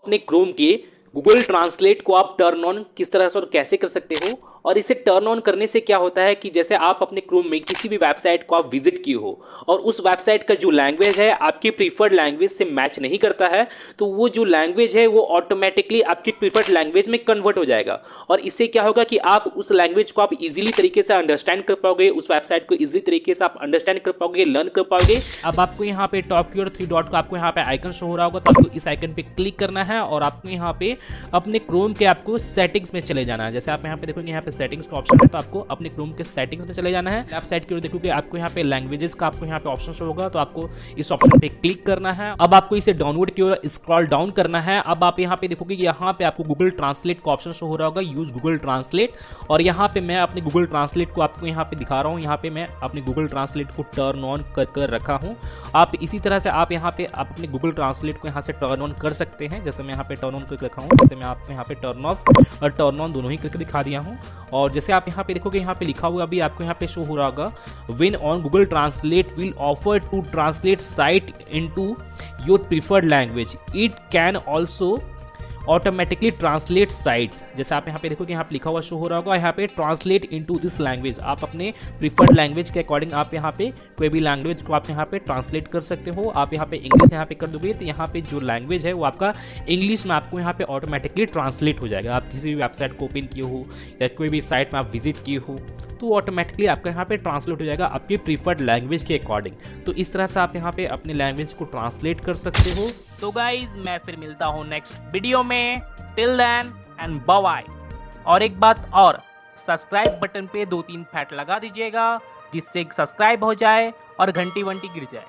अपने क्रोम के Google translate को आप टर्न ऑन किस तरह से और कैसे कर सकते हो, और इसे टर्न ऑन करने से क्या होता है कि जैसे आप अपने क्रोम में किसी भी वेबसाइट को आप विजिट किए हो और उस वेबसाइट का जो लैंग्वेज है आपकी प्रीफर्ड लैंग्वेज से मैच नहीं करता है, तो वो जो लैंग्वेज है वो ऑटोमेटिकली आपकी प्रीफर्ड लैंग्वेज में कन्वर्ट हो जाएगा। और इससे क्या होगा कि आप उस लैंग्वेज को आप इजीली तरीके से अंडरस्टैंड कर पाओगे, उस वेबसाइट को इजीली तरीके से आप अंडरस्टैंड कर पाओगे, लर्न कर पाओगे। अब आपको यहाँ पे टॉप की और 3 डॉट का आपको यहाँ पे आइकन शो हो रहा होगा, तो आपको इस आइकन पे क्लिक करना है और आपको यहाँ पे अपने क्रोम के आपको सेटिंग्स में चले जाना है। जैसे आप यहाँ पे देखोगे यहाँ पे सेटिंग्स का ऑप्शन है, तो आपको अपने क्रोम के सेटिंग्स में चले जाना है। लेफ्ट साइड की ओर देखोगे आपको यहाँ पे लैंग्वेजेस का आपको यहाँ पे ऑप्शन शो होगा, तो आपको इस ऑप्शन पे क्लिक करना है। अब आपको इसे डाउनलोड की ओर स्क्रॉल डाउन करना है। अब आप यहाँ पे देखोगे यहाँ पे आपको गूगल ट्रांसलेट का ऑप्शन शो हो रहा होगा, यूज गूगल ट्रांसलेट। और यहाँ पे मैं अपने गूगल ट्रांसलेट को आपको यहाँ पे दिखा रहा हूँ। यहाँ पे मैं अपने गूगल ट्रांसलेट को टर्न ऑन कर रखा हूँ। आप इसी तरह से आप यहाँ पे अपने गूगल ट्रांसलेट को यहाँ से टर्न ऑन कर सकते हैं। जैसे मैं यहाँ पे टर्न ऑन करके रखा हूँ, जैसे मैं आपको यहाँ पे टर्न ऑफ और टर्न ऑन दोनों ही करके दिखा दिया हूँ। और जैसे आप यहाँ पे देखोगे यहाँ पे लिखा हुआ अभी आपको यहाँ पे शो हो रहा होगा, when on Google translate will offer to translate site into your preferred language, it can also automatically translate sites. जैसे आप यहाँ पे देखोगे यहाँ पे लिखा हुआ शो हो रहा होगा यहाँ पे ट्रांसलेट इनटू दिस लैंग्वेज। आप अपने प्रीफर्ड लैंग्वेज के अकॉर्डिंग आप यहाँ पे कोई भी लैंग्वेज को आप यहाँ पे ट्रांसलेट कर सकते हो। आप यहाँ पे इंग्लिश यहाँ पे कर दोगे तो यहाँ पे जो लैंग्वेज है वो आपका इंग्लिश में आपको यहाँ पे ऑटोमेटिकली ट्रांसलेट हो जाएगा। आप किसी भी वेबसाइट को ओपन किए हो या कोई भी साइट में आप विजिट किए हो तो ऑटोमेटिकली आपका यहाँ पे ट्रांसलेट हो जाएगा आपकी प्रीफर्ड लैंग्वेज के अकॉर्डिंग। तो इस तरह से आप यहाँ पे अपने लैंग्वेज को ट्रांसलेट कर सकते हो। तो गाइज मैं फिर मिलता हूँ नेक्स्ट वीडियो में। Till then and bye bye. और एक बात और, सब्सक्राइब बटन पे 2-3 फैट लगा दीजिएगा जिससे सब्सक्राइब हो जाए और घंटी वंटी गिर जाए।